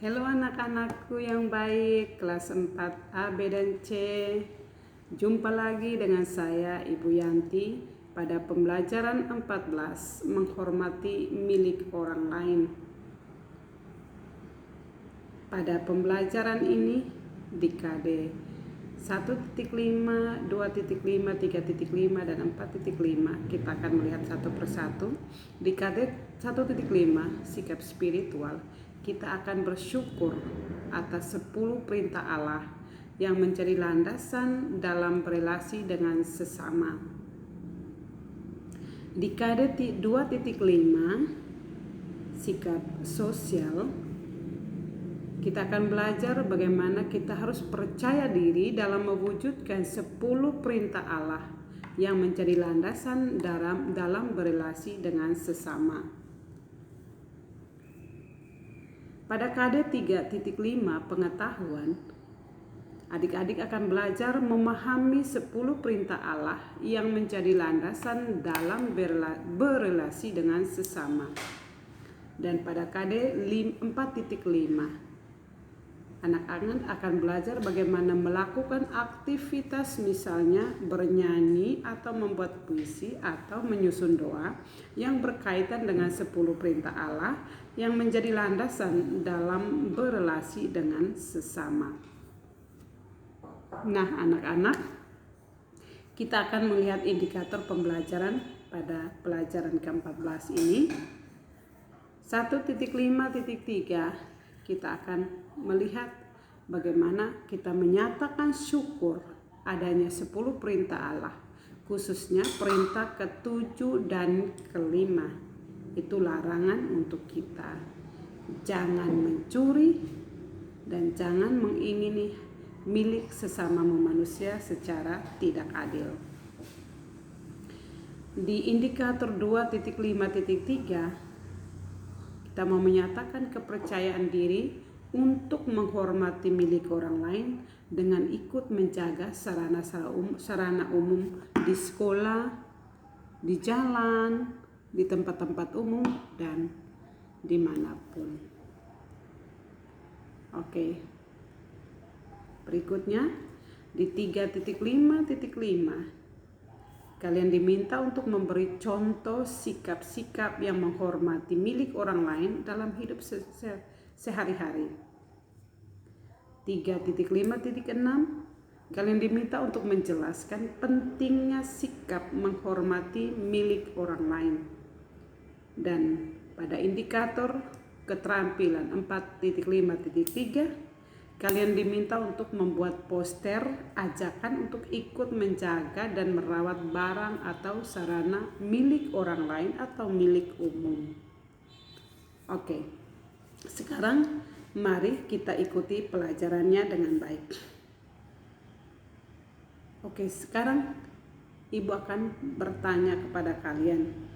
Halo anak-anakku yang baik, kelas 4 A, B, dan C. Jumpa lagi dengan saya Ibu Yanti pada pembelajaran 14, menghormati milik orang lain. Pada pembelajaran ini di KD 1.5, 2.5, 3.5, dan 4.5 kita akan melihat satu persatu. Di KD 1.5 sikap spiritual, kita akan bersyukur atas 10 perintah Allah yang menjadi landasan dalam berelasi dengan sesama. Di KD 2.5 sikap sosial, kita akan belajar bagaimana kita harus percaya diri dalam mewujudkan 10 perintah Allah yang menjadi landasan dalam berelasi dengan sesama. Pada KD 3.5 pengetahuan, adik-adik akan belajar memahami 10 perintah Allah yang menjadi landasan dalam berelasi dengan sesama. Dan pada KD 4.5, anak-anak akan belajar bagaimana melakukan aktivitas, misalnya bernyanyi atau membuat puisi atau menyusun doa yang berkaitan dengan 10 perintah Allah yang menjadi landasan dalam berelasi dengan sesama. Nah, anak-anak, kita akan melihat indikator pembelajaran pada pelajaran ke-14 ini. 1.5.3 kita akan melihat bagaimana kita menyatakan syukur adanya 10 perintah Allah, khususnya perintah ke-7 dan ke-5. Itu larangan untuk kita. Jangan mencuri dan jangan mengingini milik sesamamu manusia secara tidak adil. Di indikator 2.5.3 kita mau menyatakan kepercayaan diri untuk menghormati milik orang lain dengan ikut menjaga sarana umum di sekolah, di jalan, di tempat-tempat umum, dan dimanapun. Oke. Berikutnya di 3.5.5 kalian diminta untuk memberi contoh sikap-sikap yang menghormati milik orang lain dalam hidup sehari-hari. 3.5.6 kalian diminta untuk menjelaskan pentingnya sikap menghormati milik orang lain. Dan pada indikator keterampilan 4.5.3 kalian diminta untuk membuat poster ajakan untuk ikut menjaga dan merawat barang atau sarana milik orang lain atau milik umum. Oke, sekarang mari kita ikuti pelajarannya dengan baik. Oke, sekarang Ibu akan bertanya kepada kalian.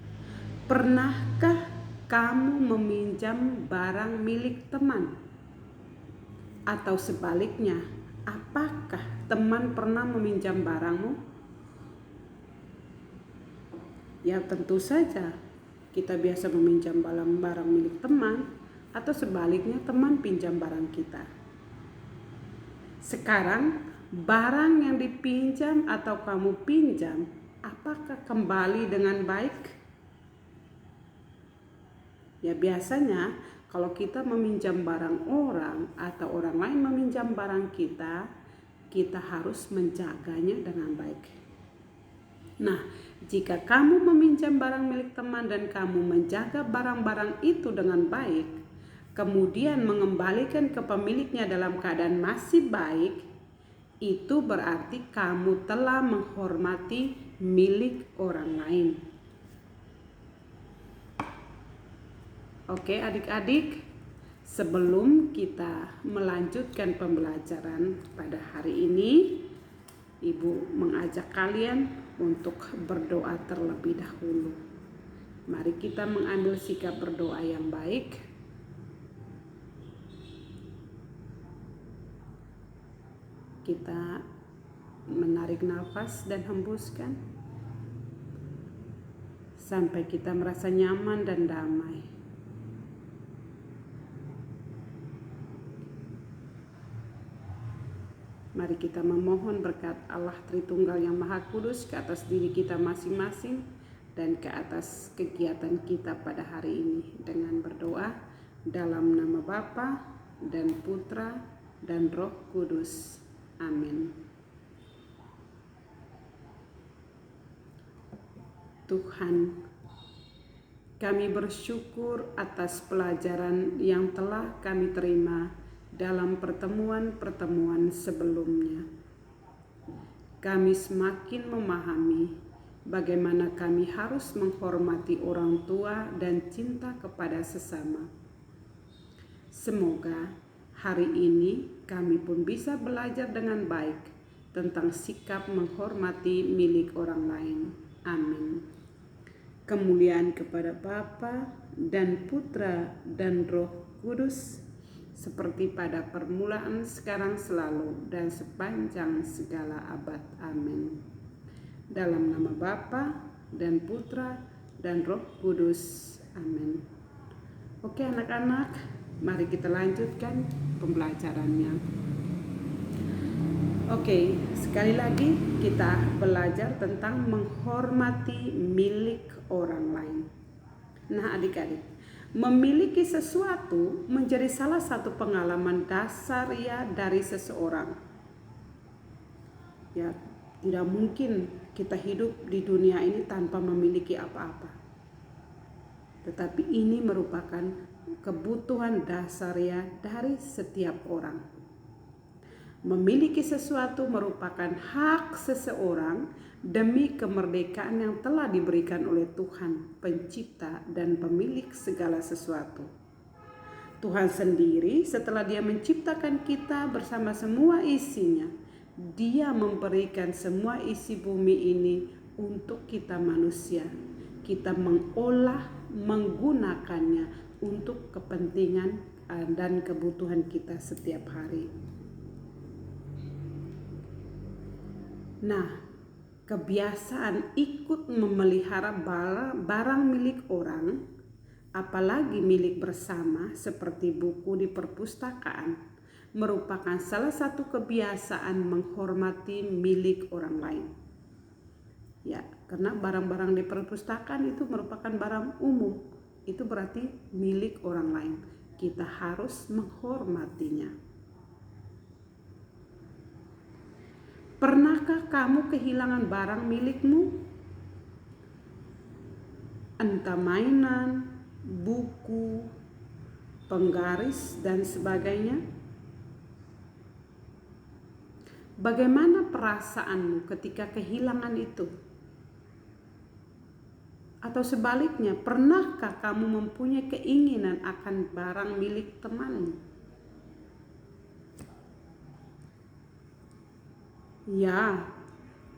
Pernahkah kamu meminjam barang milik teman? Atau sebaliknya, apakah teman pernah meminjam barangmu? Ya tentu saja, kita biasa meminjam barang milik teman, atau sebaliknya teman pinjam barang kita. Sekarang, barang yang dipinjam atau kamu pinjam, apakah kembali dengan baik? Ya biasanya, kalau kita meminjam barang orang atau orang lain meminjam barang kita, kita harus menjaganya dengan baik. Nah, jika kamu meminjam barang milik teman dan kamu menjaga barang-barang itu dengan baik, kemudian mengembalikan ke pemiliknya dalam keadaan masih baik, itu berarti kamu telah menghormati milik orang lain. Oke adik-adik, sebelum kita melanjutkan pembelajaran pada hari ini, Ibu mengajak kalian untuk berdoa terlebih dahulu. Mari kita mengambil sikap berdoa yang baik. Kita menarik nafas dan hembuskan sampai kita merasa nyaman dan damai. Mari kita memohon berkat Allah Tritunggal yang Maha Kudus ke atas diri kita masing-masing dan ke atas kegiatan kita pada hari ini dengan berdoa dalam nama Bapa dan Putra dan Roh Kudus. Amin. Tuhan, kami bersyukur atas pelajaran yang telah kami terima dalam pertemuan-pertemuan sebelumnya. Kami semakin memahami bagaimana kami harus menghormati orang tua dan cinta kepada sesama. Semoga hari ini kami pun bisa belajar dengan baik tentang sikap menghormati milik orang lain. Amin. Kemuliaan kepada Bapa dan Putra dan Roh Kudus, seperti pada permulaan, sekarang, selalu, dan sepanjang segala abad. Amin. Dalam nama Bapa dan Putra dan Roh Kudus. Amin. Oke anak-anak, mari kita lanjutkan pembelajarannya. Oke, sekali lagi kita belajar tentang menghormati milik orang lain. Nah adik-adik, memiliki sesuatu menjadi salah satu pengalaman dasar ya dari seseorang. Ya, tidak mungkin kita hidup di dunia ini tanpa memiliki apa-apa. Tetapi ini merupakan kebutuhan dasar ya dari setiap orang. Memiliki sesuatu merupakan hak seseorang demi kemerdekaan yang telah diberikan oleh Tuhan, pencipta dan pemilik segala sesuatu. Tuhan sendiri setelah Dia menciptakan kita bersama semua isinya, Dia memberikan semua isi bumi ini untuk kita manusia. Kita mengolah, menggunakannya untuk kepentingan dan kebutuhan kita setiap hari. Nah, kebiasaan ikut memelihara barang milik orang, apalagi milik bersama seperti buku di perpustakaan, merupakan salah satu kebiasaan menghormati milik orang lain. Ya, karena barang-barang di perpustakaan itu merupakan barang umum, itu berarti milik orang lain. Kita harus menghormatinya. Pernahkah kamu kehilangan barang milikmu? Entah mainan, buku, penggaris, dan sebagainya. Bagaimana perasaanmu ketika kehilangan itu? Atau sebaliknya, pernahkah kamu mempunyai keinginan akan barang milik temanmu? Ya,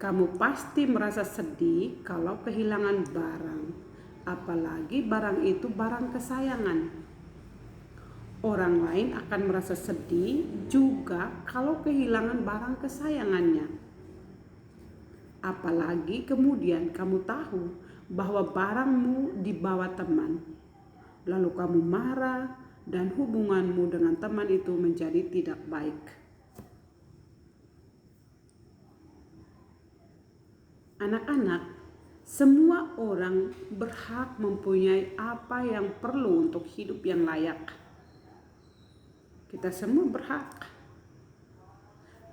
kamu pasti merasa sedih kalau kehilangan barang, apalagi barang itu barang kesayangan. Orang lain akan merasa sedih juga kalau kehilangan barang kesayangannya. Apalagi kemudian kamu tahu bahwa barangmu dibawa teman, lalu kamu marah dan hubunganmu dengan teman itu menjadi tidak baik. Anak-anak, semua orang berhak mempunyai apa yang perlu untuk hidup yang layak. Kita semua berhak.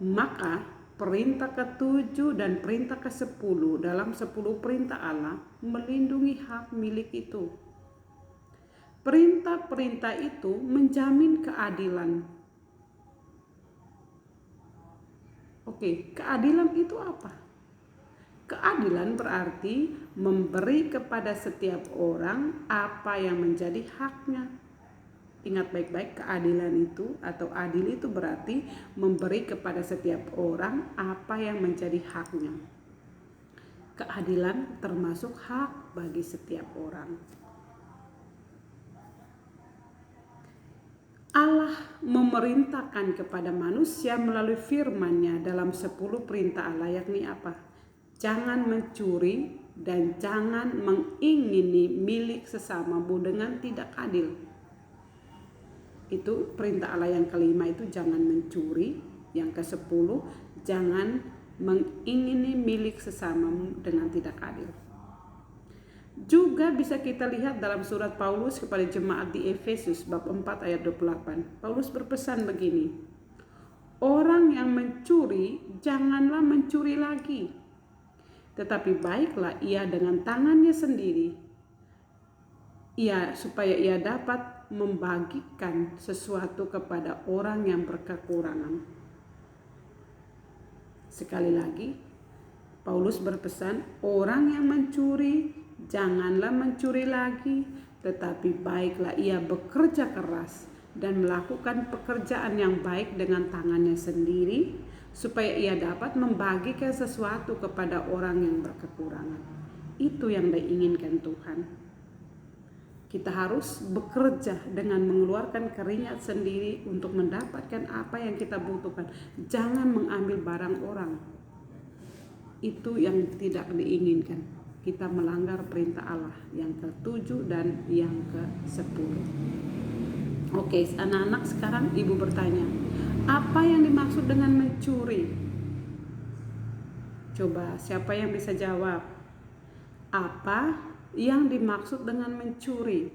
Maka perintah ke-7 dan perintah ke-10 dalam 10 perintah Allah melindungi hak milik itu. Perintah-perintah itu menjamin keadilan. Oke, keadilan itu apa? Keadilan berarti memberi kepada setiap orang apa yang menjadi haknya. Ingat baik-baik, keadilan itu atau adil itu berarti memberi kepada setiap orang apa yang menjadi haknya. Keadilan termasuk hak bagi setiap orang. Allah memerintahkan kepada manusia melalui firman-Nya dalam 10 perintah Allah, yakni apa? Jangan mencuri dan jangan mengingini milik sesamamu dengan tidak adil. Itu perintah Allah yang kelima, itu jangan mencuri Yang ke-10, jangan mengingini milik sesamamu dengan tidak adil. Juga bisa kita lihat dalam surat Paulus kepada jemaat di Efesus bab 4 ayat 28. Paulus berpesan begini, orang yang mencuri janganlah mencuri lagi, tetapi baiklah ia dengan tangannya sendiri, supaya ia dapat membagikan sesuatu kepada orang yang berkekurangan. Sekali lagi, Paulus berpesan, orang yang mencuri janganlah mencuri lagi, tetapi baiklah ia bekerja keras dan melakukan pekerjaan yang baik dengan tangannya sendiri, supaya ia dapat membagikan sesuatu kepada orang yang berkekurangan. Itu yang diinginkan Tuhan. Kita harus bekerja dengan mengeluarkan keringat sendiri untuk mendapatkan apa yang kita butuhkan. Jangan mengambil barang orang. Itu yang tidak diinginkan. Kita melanggar perintah Allah yang ke-7 dan yang ke-10. Oke, anak-anak, sekarang ibu bertanya, apa yang dimaksud dengan mencuri? Coba, siapa yang bisa jawab? Apa yang dimaksud dengan mencuri?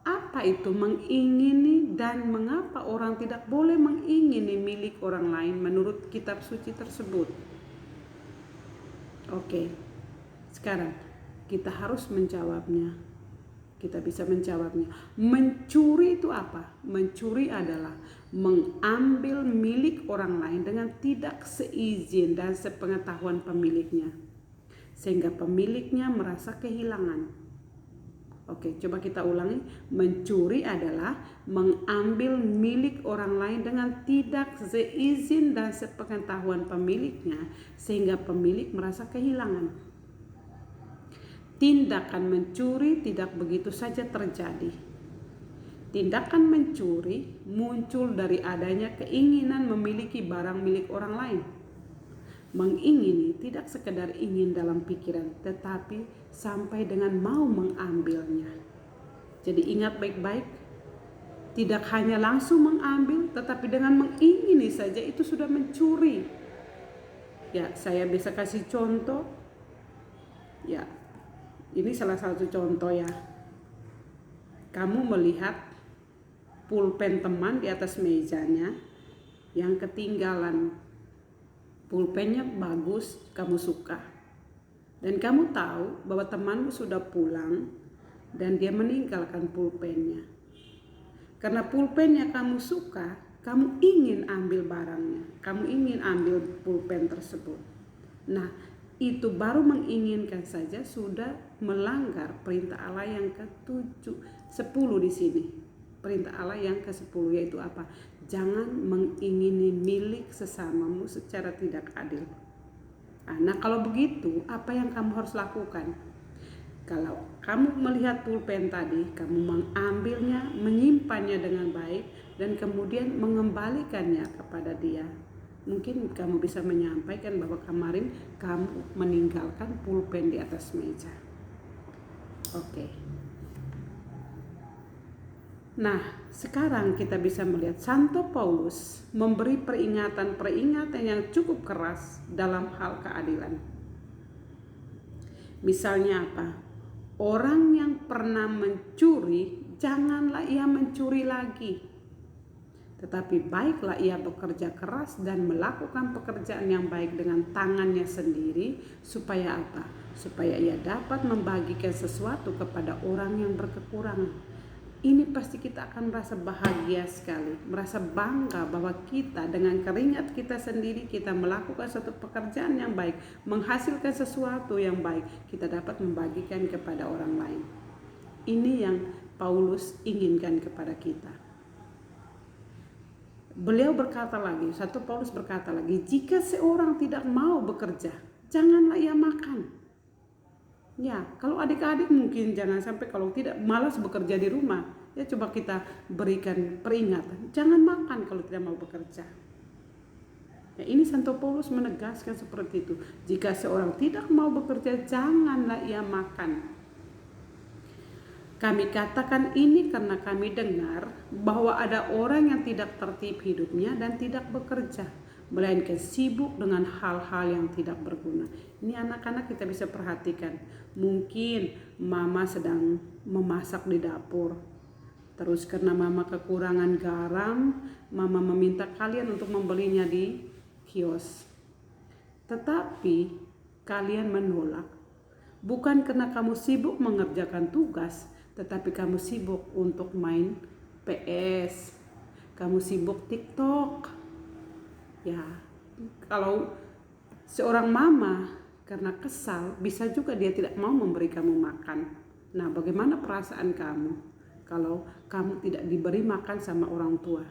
Apa itu mengingini dan mengapa orang tidak boleh mengingini milik orang lain menurut kitab suci tersebut? Oke, sekarang kita harus menjawabnya. Kita bisa menjawabnya. Mencuri itu apa? Mencuri adalah mengambil milik orang lain dengan tidak seizin dan sepengetahuan pemiliknya, sehingga pemiliknya merasa kehilangan. Oke, coba kita ulangi. Mencuri adalah mengambil milik orang lain dengan tidak seizin dan sepengetahuan pemiliknya, sehingga pemilik merasa kehilangan. Tindakan mencuri tidak begitu saja terjadi. Tindakan mencuri muncul dari adanya keinginan memiliki barang milik orang lain. Mengingini tidak sekedar ingin dalam pikiran, tetapi sampai dengan mau mengambilnya. Jadi ingat baik-baik, tidak hanya langsung mengambil, tetapi dengan mengingini saja itu sudah mencuri. Ya, saya bisa kasih contoh. Ya, ini salah satu contoh ya. Kamu melihat pulpen teman di atas mejanya yang ketinggalan. Pulpennya bagus, kamu suka. Dan kamu tahu bahwa temanmu sudah pulang dan dia meninggalkan pulpennya. Karena pulpennya kamu suka, kamu ingin ambil barangnya. Kamu ingin ambil pulpen tersebut. Nah, itu baru menginginkan saja sudah melanggar perintah Allah yang ke-7, 10 di sini. Perintah Allah yang ke-10 yaitu apa? Jangan mengingini milik sesamamu secara tidak adil. Nah, kalau begitu, apa yang kamu harus lakukan? Kalau kamu melihat pulpen tadi, kamu mengambilnya, menyimpannya dengan baik, dan kemudian mengembalikannya kepada dia. Mungkin kamu bisa menyampaikan bahwa kemarin kamu meninggalkan pulpen di atas meja. Oke. Nah, sekarang kita bisa melihat Santo Paulus memberi peringatan-peringatan yang cukup keras dalam hal keadilan. Misalnya apa? Orang yang pernah mencuri, janganlah ia mencuri lagi. Tetapi baiklah ia bekerja keras dan melakukan pekerjaan yang baik dengan tangannya sendiri, supaya apa? Supaya ia dapat membagikan sesuatu kepada orang yang berkekurangan. Ini pasti kita akan merasa bahagia sekali, merasa bangga bahwa kita dengan keringat kita sendiri, kita melakukan suatu pekerjaan yang baik, menghasilkan sesuatu yang baik, kita dapat membagikan kepada orang lain. Ini yang Paulus inginkan kepada kita. Beliau berkata lagi, Santo Paulus berkata lagi, jika seorang tidak mau bekerja, janganlah ia makan. Ya, kalau adik-adik mungkin jangan sampai kalau tidak malas bekerja di rumah, ya coba kita berikan peringatan, jangan makan kalau tidak mau bekerja. Ya, ini Santo Paulus menegaskan seperti itu. Jika seorang tidak mau bekerja, janganlah ia makan. Kami katakan ini karena kami dengar bahwa ada orang yang tidak tertib hidupnya dan tidak bekerja, melainkan sibuk dengan hal-hal yang tidak berguna. Ini anak-anak kita bisa perhatikan. Mungkin mama sedang memasak di dapur. Terus karena mama kekurangan garam, mama meminta kalian untuk membelinya di kios. Tetapi kalian menolak. Bukan karena kamu sibuk mengerjakan tugas, tetapi kamu sibuk untuk main PS. Kamu sibuk TikTok. Ya, kalau seorang mama karena kesal, bisa juga dia tidak mau memberi kamu makan. Nah, bagaimana perasaan kamu kalau kamu tidak diberi makan sama orang tua?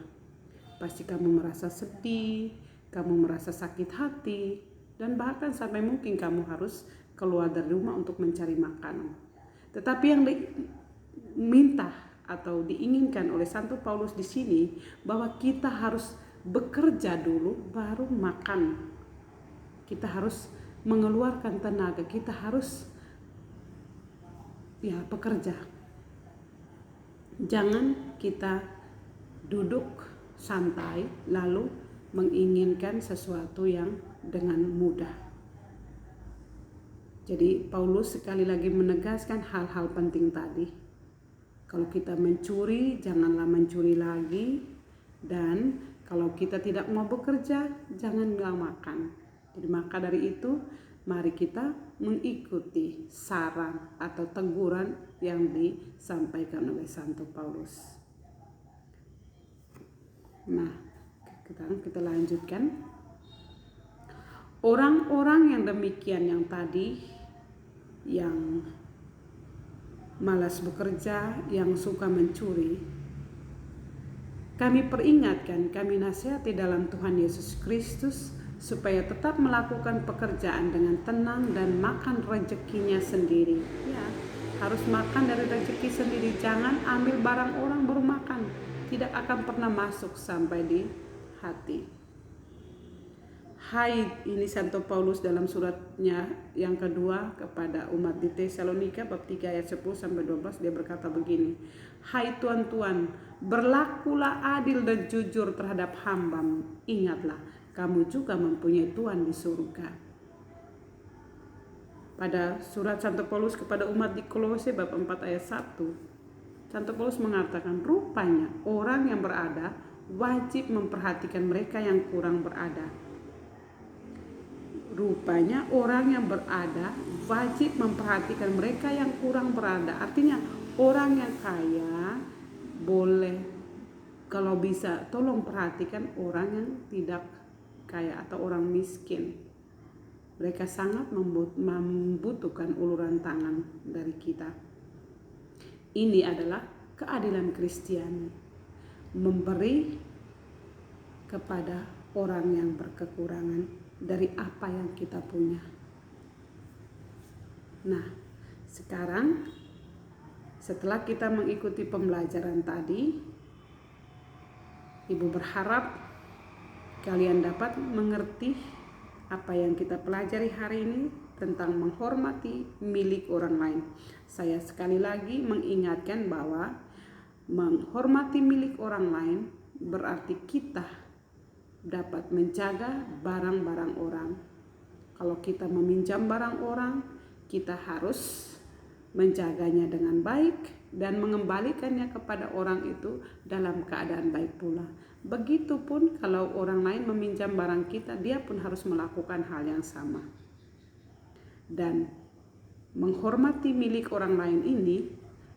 Pasti kamu merasa sedih, kamu merasa sakit hati, dan bahkan sampai mungkin kamu harus keluar dari rumah untuk mencari makanan. Tetapi yang diminta atau diinginkan oleh Santo Paulus di sini bahwa kita harus bekerja dulu baru makan. Kita harus mengeluarkan tenaga, kita harus bekerja. Jangan kita duduk santai lalu menginginkan sesuatu yang dengan mudah. Jadi Paulus sekali lagi menegaskan hal-hal penting tadi. Kalau kita mencuri, janganlah mencuri lagi. Dan kalau kita tidak mau bekerja, janganlah makan. Jadi maka dari itu, mari kita mengikuti saran atau teguran yang disampaikan oleh Santo Paulus. Nah, kita lanjutkan. Orang-orang yang demikian yang tadi, yang malas bekerja, yang suka mencuri, kami peringatkan, kami nasihati dalam Tuhan Yesus Kristus supaya tetap melakukan pekerjaan dengan tenang dan makan rezekinya sendiri. Ya, harus makan dari rezeki sendiri, jangan ambil barang orang baru makan. Tidak akan pernah masuk sampai di hati. Hai, ini Santo Paulus dalam suratnya yang kedua kepada umat di Tesalonika bab 3 ayat 10 sampai 12, dia berkata begini. Hai tuan-tuan, berlakulah adil dan jujur terhadap hamba. Ingatlah, kamu juga mempunyai Tuhan di surga. Pada surat Santo Paulus kepada umat di Kolose bab 4 ayat 1, Santo Paulus mengatakan, rupanya orang yang berada wajib memperhatikan mereka yang kurang berada. Rupanya orang yang berada wajib memperhatikan mereka yang kurang berada. Artinya orang yang kaya boleh, kalau bisa tolong perhatikan orang yang tidak kaya atau orang miskin. Mereka sangat membutuhkan uluran tangan dari kita. Ini adalah keadilan Kristiani, memberi kepada orang yang berkekurangan dari apa yang kita punya. Nah, sekarang setelah kita mengikuti pembelajaran tadi, Ibu berharap kalian dapat mengerti apa yang kita pelajari hari ini tentang menghormati milik orang lain. Saya sekali lagi mengingatkan bahwa menghormati milik orang lain berarti kita dapat menjaga barang-barang orang. Kalau kita meminjam barang orang, kita harus menjaganya dengan baik dan mengembalikannya kepada orang itu dalam keadaan baik pula. Begitupun kalau orang lain meminjam barang kita, dia pun harus melakukan hal yang sama. Dan menghormati milik orang lain ini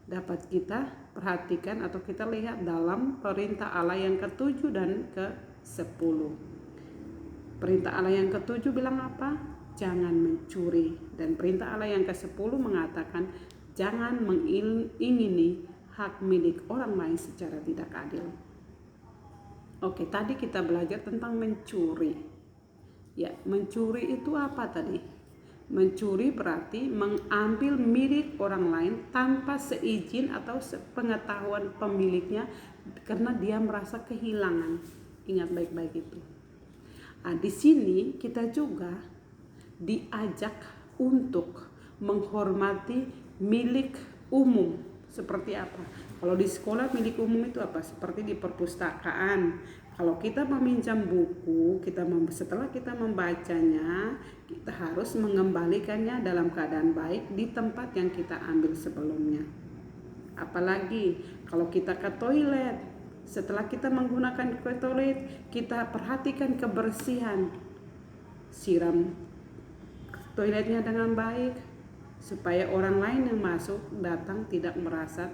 dapat kita perhatikan atau kita lihat dalam perintah Allah yang ke-7 dan ke-10. Perintah Allah yang ke-7 bilang apa? Jangan mencuri. Dan perintah Allah yang ke-10 mengatakan jangan mengingini hak milik orang lain secara tidak adil. Oke, tadi kita belajar tentang mencuri. Ya, mencuri itu apa tadi? Mencuri berarti mengambil milik orang lain tanpa seizin atau sepengetahuan pemiliknya karena dia merasa kehilangan. Ingat baik-baik itu. Nah, di sini kita juga diajak untuk menghormati milik umum seperti apa. Kalau di sekolah milik umum itu apa? Seperti di perpustakaan. Kalau kita meminjam buku, setelah kita membacanya, kita harus mengembalikannya dalam keadaan baik di tempat yang kita ambil sebelumnya. Apalagi kalau kita ke toilet, setelah kita menggunakan ke toilet, kita perhatikan kebersihan, siram toiletnya dengan baik, supaya orang lain yang masuk datang tidak merasa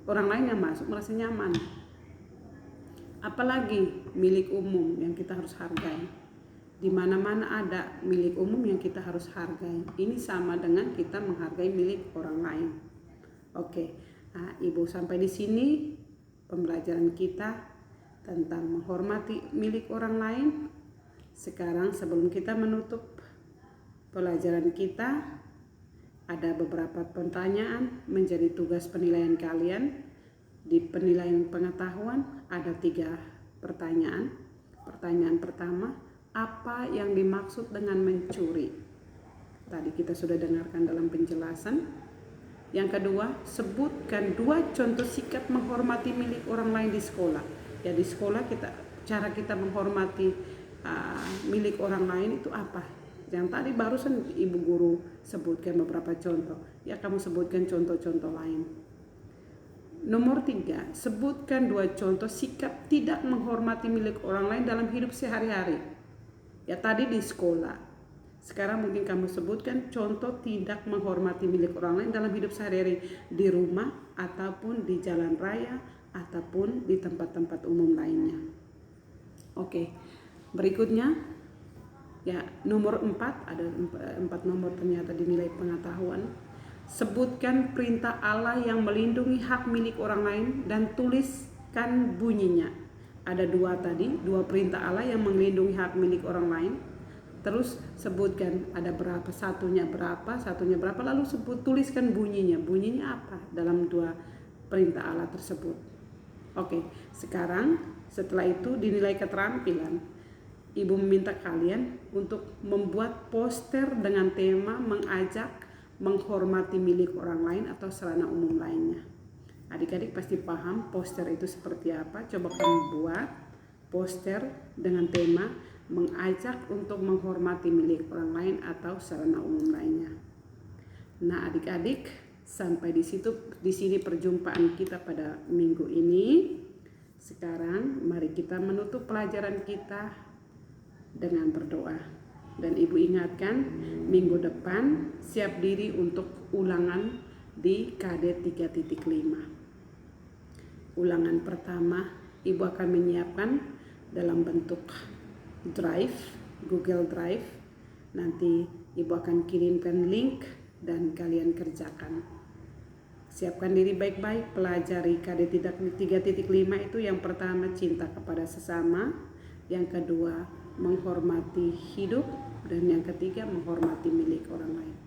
orang lain yang masuk merasa nyaman. Apalagi milik umum yang kita harus hargai. Di mana-mana ada milik umum yang kita harus hargai. Ini sama dengan kita menghargai milik orang lain. Oke, nah, Ibu sampai di sini pembelajaran kita tentang menghormati milik orang lain. Sekarang sebelum kita menutup pelajaran kita, ada beberapa pertanyaan menjadi tugas penilaian kalian. Di penilaian pengetahuan ada 3 pertanyaan. Pertanyaan pertama, apa yang dimaksud dengan mencuri? Tadi kita sudah dengarkan dalam penjelasan. Yang kedua, sebutkan 2 contoh sikap menghormati milik orang lain di sekolah. Ya, di sekolah cara kita menghormati milik orang lain itu apa? Yang tadi barusan Ibu Guru sebutkan beberapa contoh. Ya, kamu sebutkan contoh-contoh lain. Nomor 3, sebutkan 2 contoh sikap tidak menghormati milik orang lain dalam hidup sehari-hari. Ya, tadi di sekolah. Sekarang mungkin kamu sebutkan contoh tidak menghormati milik orang lain dalam hidup sehari-hari di rumah ataupun di jalan raya ataupun di tempat-tempat umum lainnya. Oke, berikutnya ya nomor 4, ada 4 nomor ternyata dinilai pengetahuan. Sebutkan perintah Allah yang melindungi hak milik orang lain dan tuliskan bunyinya. Ada 2 tadi, 2 perintah Allah yang melindungi hak milik orang lain. Terus sebutkan ada berapa, satunya berapa, lalu tuliskan bunyinya. Bunyinya apa dalam 2 perintah Allah tersebut. Oke, sekarang setelah itu dinilai keterampilan. Ibu meminta kalian untuk membuat poster dengan tema mengajak menghormati milik orang lain atau sarana umum lainnya. Adik-adik pasti paham poster itu seperti apa. Coba kamu buat poster dengan tema mengajak untuk menghormati milik orang lain atau sarana umum lainnya. Nah, adik-adik, sampai di sini perjumpaan kita pada minggu ini. Sekarang mari kita menutup pelajaran kita dengan berdoa. Dan Ibu ingatkan, minggu depan siap diri untuk ulangan di KD 3.5. Ulangan pertama Ibu akan menyiapkan dalam bentuk drive, Google Drive. Nanti Ibu akan kirimkan link dan kalian kerjakan. Siapkan diri baik-baik, pelajari KD 3.5 itu yang pertama cinta kepada sesama, yang kedua menghormati hidup, dan yang ketiga menghormati milik orang lain.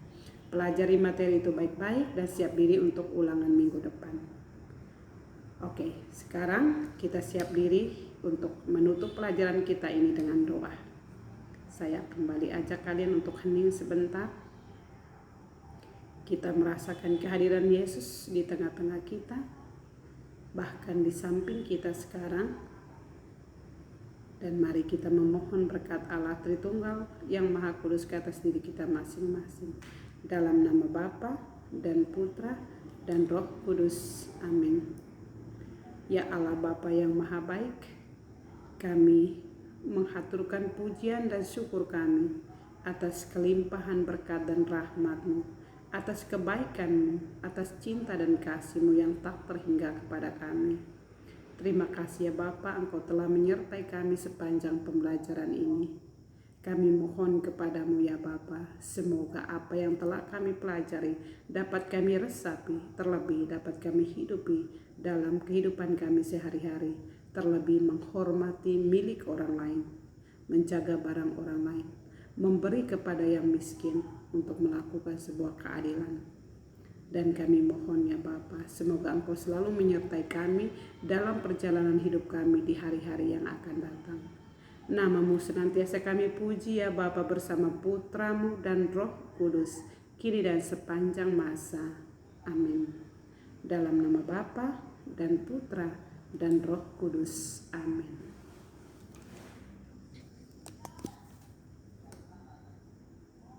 Pelajari materi itu baik-baik dan siap diri untuk ulangan minggu depan. Oke, sekarang kita siap diri untuk menutup pelajaran kita ini dengan doa. Saya kembali ajak kalian untuk hening sebentar. Kita merasakan kehadiran Yesus di tengah-tengah kita, bahkan di samping kita sekarang. Dan mari kita memohon berkat Allah Tritunggal yang Maha Kudus ke atas diri kita masing-masing. Dalam nama Bapa dan Putra dan Roh Kudus. Amin. Ya Allah Bapa yang Maha Baik, kami menghaturkan pujian dan syukur kami atas kelimpahan berkat dan rahmat-Mu, atas kebaikan-Mu, atas cinta dan kasih-Mu yang tak terhingga kepada kami. Terima kasih ya Bapa, Engkau telah menyertai kami sepanjang pembelajaran ini. Kami mohon kepadamu ya Bapa, semoga apa yang telah kami pelajari dapat kami resapi, terlebih dapat kami hidupi dalam kehidupan kami sehari-hari, terlebih menghormati milik orang lain, menjaga barang orang lain, memberi kepada yang miskin untuk melakukan sebuah keadilan. Dan kami mohon ya Bapa, semoga Engkau selalu menyertai kami dalam perjalanan hidup kami di hari-hari yang akan datang. Nama-Mu senantiasa kami puji ya Bapa bersama Putra-Mu dan Roh Kudus, kini dan sepanjang masa. Amin. Dalam nama Bapa dan Putra dan Roh Kudus. Amin.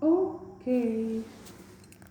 Oke.